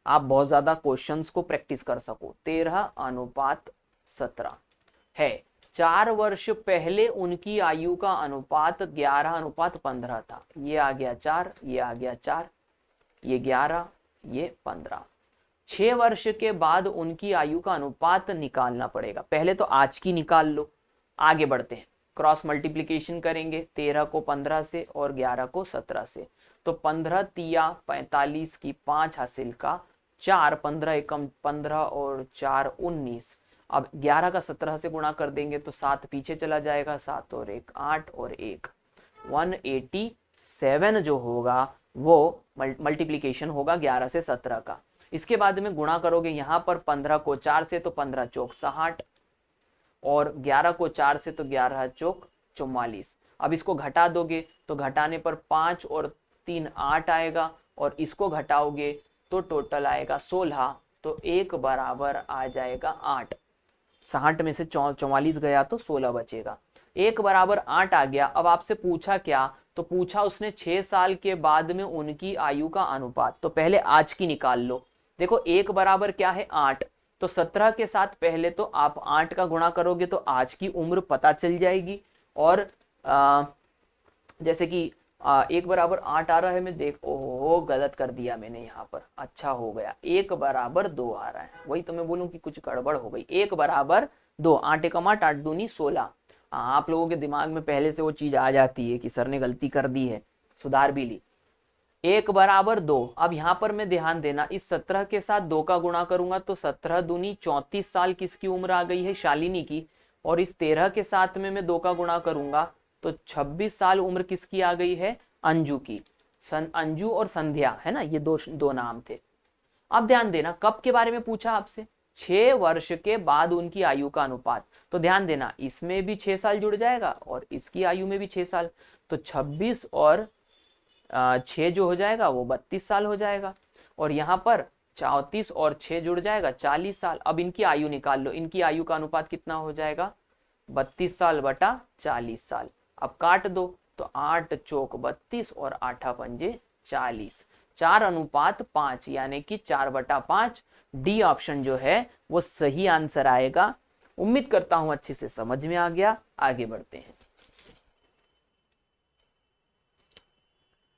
आप बहुत ज्यादा क्वेश्चंस को प्रैक्टिस कर सको। 13:17 है। 4 वर्ष पहले उनकी आयु का अनुपात 11:15 था। ये आ गया 4, ये आ गया 4, ये 11, ये 15। 6 वर्ष के बाद उनकी आयु का अनुपात निकालना पड़ेगा। पहले तो आज की निकाल लो। आगे बढ़ते हैं, क्रॉस मल्टीप्लीकेशन करेंगे 13 को 15 से और 11 को 17 से, तो 15 तिया 45 की 5 हासिल का 4, 15 एकम 15 और 4 19। अब 11 का 17 से गुणा कर देंगे तो 7 पीछे चला जाएगा, 7 और 1 8 और 1 187 जो होगा वो मल्टीप्लीकेशन होगा 11 से 17 का। इसके बाद में गुणा करोगे यहाँ पर 15 को 4 से तो 15 चौक 60 और 11 को 4 से तो 11 चौक 44। अब इसको घटा दोगे तो घटाने पर 5 और 3 8 आएगा, और इसको घटाओगे तो टोटल आएगा 16। तो 1 बराबर आ जाएगा 8। 60 में से 44 गया तो 16 बचेगा। 1 बराबर 8 आ गया। अब आपसे पूछा क्या, तो पूछा उसने 6 साल के बाद में उनकी आयु का अनुपात। तो पहले आज की निकाल लो। देखो 1 बराबर क्या है 8, तो 17 के साथ पहले तो आप 8 का गुणा करोगे तो आज की उम्र पता चल जाएगी। और जैसे कि 1 बराबर 8 आ रहा है, मैं देख, ओहो गलत कर दिया मैंने यहाँ पर, अच्छा हो गया 1 बराबर 2 आ रहा है। वही तो मैं बोलूँ कि कुछ गड़बड़ हो गई। 1 बराबर 2, 8 एकम 8, 8 दूनी 16। आप लोगों के दिमाग में पहले से वो चीज आ जाती है कि सर ने गलती कर दी है, सुधार भी ली। 1 बराबर 2। अब यहाँ पर मैं ध्यान देना, इस 17 के साथ 2 का गुणा करूंगा तो 17 दूनी 34 साल किसकी उम्र आ गई है, शालिनी की। और इस 13 के साथ में मैं 2 का गुणा करूंगा तो 26 साल उम्र किसकी आ गई है, अंजू की। अंजू और संध्या है ना, ये दो नाम थे। अब ध्यान देना, कब के बारे में पूछा आपसे, 6 वर्ष के बाद उनकी आयु का अनुपात। तो ध्यान देना, इसमें भी 6 साल जुड़ जाएगा और इसकी आयु में भी 6 साल, तो 26 और 6 जो हो जाएगा वो 32 साल हो जाएगा। और यहाँ पर 34 और 6 जुड़ जाएगा 40 साल। अब इनकी आयु निकाल लो, इनकी आयु का अनुपात कितना हो जाएगा, 32 साल बटा 40 साल। अब काट दो तो 8 चौक 32 और 8 पंजे 40, 4:5, यानी कि 4/5। डी ऑप्शन जो है वो सही आंसर आएगा। उम्मीद करता हूं अच्छे से समझ में आ गया। आगे बढ़ते हैं।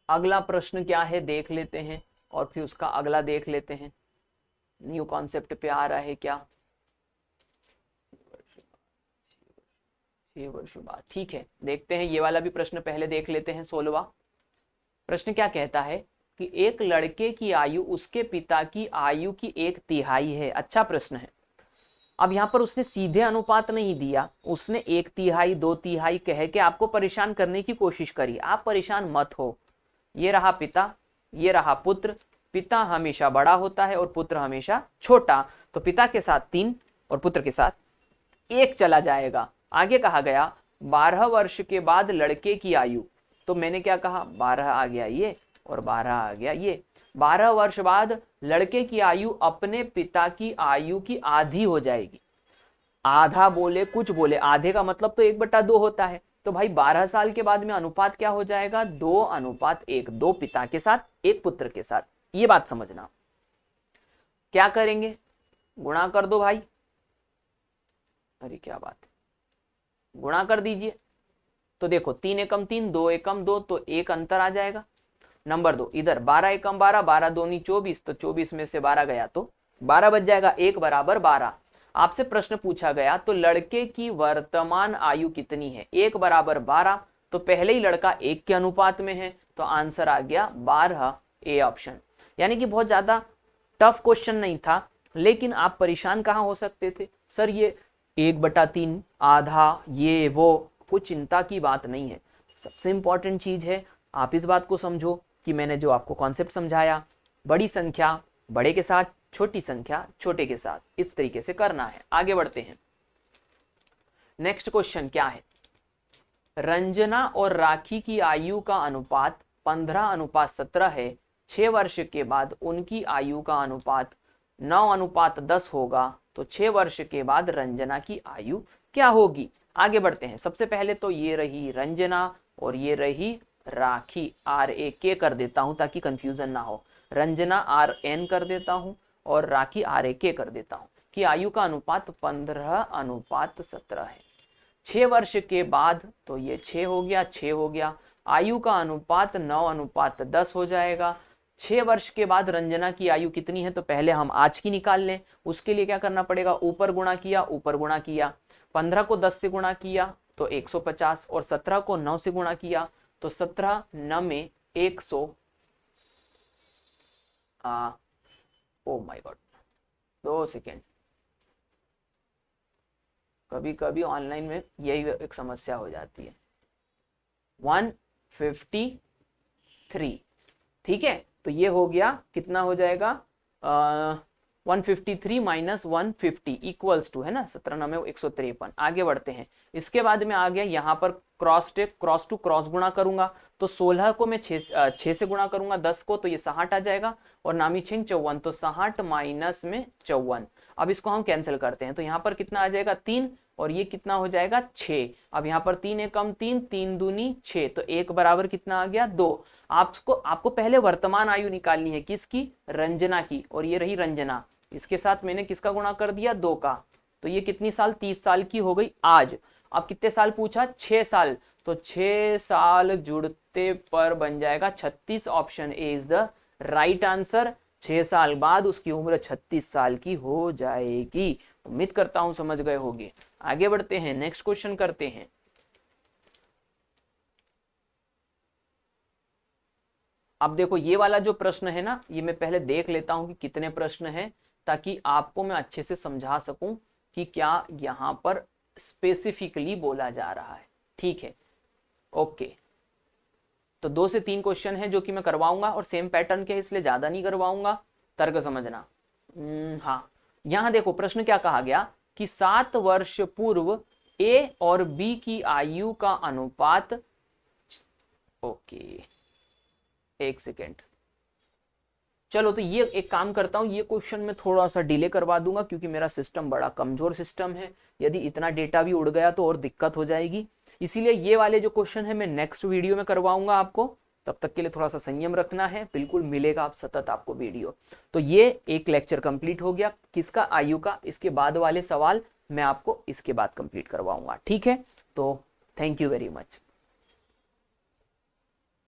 अगला प्रश्न क्या है देख लेते हैं, और फिर उसका अगला देख लेते हैं। न्यू कॉन्सेप्ट पे आ रहा है क्या, 6 वर्ष बाद, ठीक है देखते हैं। ये वाला भी प्रश्न पहले देख लेते हैं। 16वां प्रश्न क्या कहता है कि एक लड़के की आयु उसके पिता की आयु की 1/3 है। अच्छा प्रश्न है। अब यहां पर उसने सीधे अनुपात नहीं दिया, उसने 1/3 2/3 कह के आपको परेशान करने की कोशिश करी। आप परेशान मत हो। ये रहा पिता, ये रहा पुत्र। पिता हमेशा बड़ा होता है और पुत्र हमेशा छोटा। तो पिता के साथ 3 और पुत्र के साथ 1 चला जाएगा। आगे कहा गया 12 वर्ष के बाद लड़के की आयु। तो मैंने क्या कहा, 12 आ गया ये और 12 आ गया ये। 12 वर्ष बाद लड़के की आयु अपने पिता की आयु की आधी हो जाएगी। आधा बोले कुछ बोले, आधे का मतलब तो 1/2 होता है। तो भाई 12 साल के बाद में अनुपात क्या हो जाएगा, 2:1। 2 पिता के साथ 1 पुत्र के साथ। ये बात समझना। क्या करेंगे, गुणा कर दो भाई। अरे क्या बात है, गुणा कर दीजिए। तो देखो 3 एकम 3, 2 एकम 2, तो 1 अंतर आ जाएगा। नंबर 2, इधर 12 एकम 12, 12 दूनी 24, तो 24 में से 12 गया तो 12 बच जाएगा। 1 बराबर 12। आपसे प्रश्न पूछा गया तो लड़के की वर्तमान आयु कितनी है, 1 बराबर 12। तो पहले ही लड़का 1 के अनुपात में है, तो आंसर आ गया 12, ए ऑप्शन। यानी कि बहुत ज्यादा टफ क्वेश्चन नहीं था, लेकिन आप परेशान कहाँ हो सकते थे, सर ये 1/3 आधा ये वो, कुछ चिंता की बात नहीं है। सबसे इंपॉर्टेंट चीज है आप इस बात को समझो कि मैंने जो आपको कॉन्सेप्ट समझाया, बड़ी संख्या बड़े के साथ, छोटी संख्या छोटे के साथ, इस तरीके से करना है। आगे बढ़ते हैं। नेक्स्ट क्वेश्चन क्या है, रंजना और राखी की आयु का अनुपात 15:17 है। 6 वर्ष के बाद उनकी आयु का अनुपात 9:10 होगा। तो 6 वर्ष के बाद रंजना की आयु क्या होगी। आगे बढ़ते हैं। सबसे पहले तो ये रही रंजना और ये रही राखी। RAK कर देता हूं ताकि कंफ्यूजन ना हो। रंजना RN कर देता हूं और राखी RAK कर देता हूं कि आयु का अनुपात 15:17 है। 6 वर्ष के बाद तो ये 6 हो गया, 6 हो गया। आयु का अनुपात 9:10 हो जाएगा। 6 वर्ष के बाद रंजना की आयु कितनी है, तो पहले हम आज की निकाल लें। उसके लिए क्या करना पड़ेगा, ऊपर गुणा किया, ऊपर गुणा किया। 15 को 10 से गुणा किया तो 150, और 17 को 9 से गुणा किया तो 17 9 में 100। Oh my God, 2 second. कभी कभी ऑनलाइन में यही एक समस्या हो जाती है। 153, ठीक है। तो ये हो गया, कितना हो जाएगा, 153 माइनस 150 इक्वल्स टू, है ना, 17 9 153। आगे बढ़ते हैं। इसके बाद में आ गया यहाँ पर क्रॉस टू क्रॉस गुणा करूंगा, तो 16 को मैं 6 से गुणा करूंगा 10 को, तो ये 60 आ जाएगा, और नामी छिंग 54, तो 60 माइनस में 54। अब इसको हम कैंसिल करते हैं, तो यहाँ पर कितना आ जाएगा 3, और ये कितना हो जाएगा 6। अब यहाँ पर 3 एकम 3, 3 दूनी 6, तो 1 बराबर कितना आ गया 2। आपको पहले वर्तमान आयु निकालनी है, किसकी, रंजना की, और ये रही रंजना, इसके साथ मैंने किसका गुणा कर दिया 2 का, तो ये कितनी साल, 30 साल की हो गई आज। अब कितने साल पूछा, 6 साल, तो 6 साल जुड़ते पर बन जाएगा 36। Option A is the right answer. 6 साल बाद उसकी उम्र 36 साल की हो जाएगी। उम्मीद करता हूं समझ गए होंगे। आगे बढ़ते हैं, नेक्स्ट क्वेश्चन करते हैं। अब देखो ये वाला जो प्रश्न है ना, ये मैं पहले देख लेता हूं कि कितने प्रश्न हैं, ताकि आपको मैं अच्छे से समझा सकूं कि क्या यहां पर स्पेसिफिकली बोला जा रहा है। ठीक है, ओके। तो 2 से 3 क्वेश्चन है जो कि मैं करवाऊंगा, और सेम पैटर्न के, इसलिए ज्यादा नहीं करवाऊंगा, तर्क समझना। हाँ, यहां देखो प्रश्न क्या कहा गया कि 7 वर्ष पूर्व ए और बी की आयु का अनुपात, ओके एक सेकेंड, चलो तो ये एक काम करता हूं, ये क्वेश्चन में थोड़ा सा डिले करवा दूंगा, क्योंकि मेरा सिस्टम बड़ा कमजोर सिस्टम है, यदि इतना डेटा भी उड़ गया तो और दिक्कत हो जाएगी। इसीलिए ये वाले जो क्वेश्चन है मैं नेक्स्ट वीडियो में करवाऊंगा आपको, तब तक के लिए थोड़ा सा संयम रखना है, बिल्कुल मिलेगा आप सतत आपको वीडियो। तो ये एक लेक्चर कंप्लीट हो गया, किसका, आयु का। इसके बाद वाले सवाल मैं आपको इसके बाद कंप्लीट करवाऊंगा, ठीक है। तो थैंक यू वेरी मच।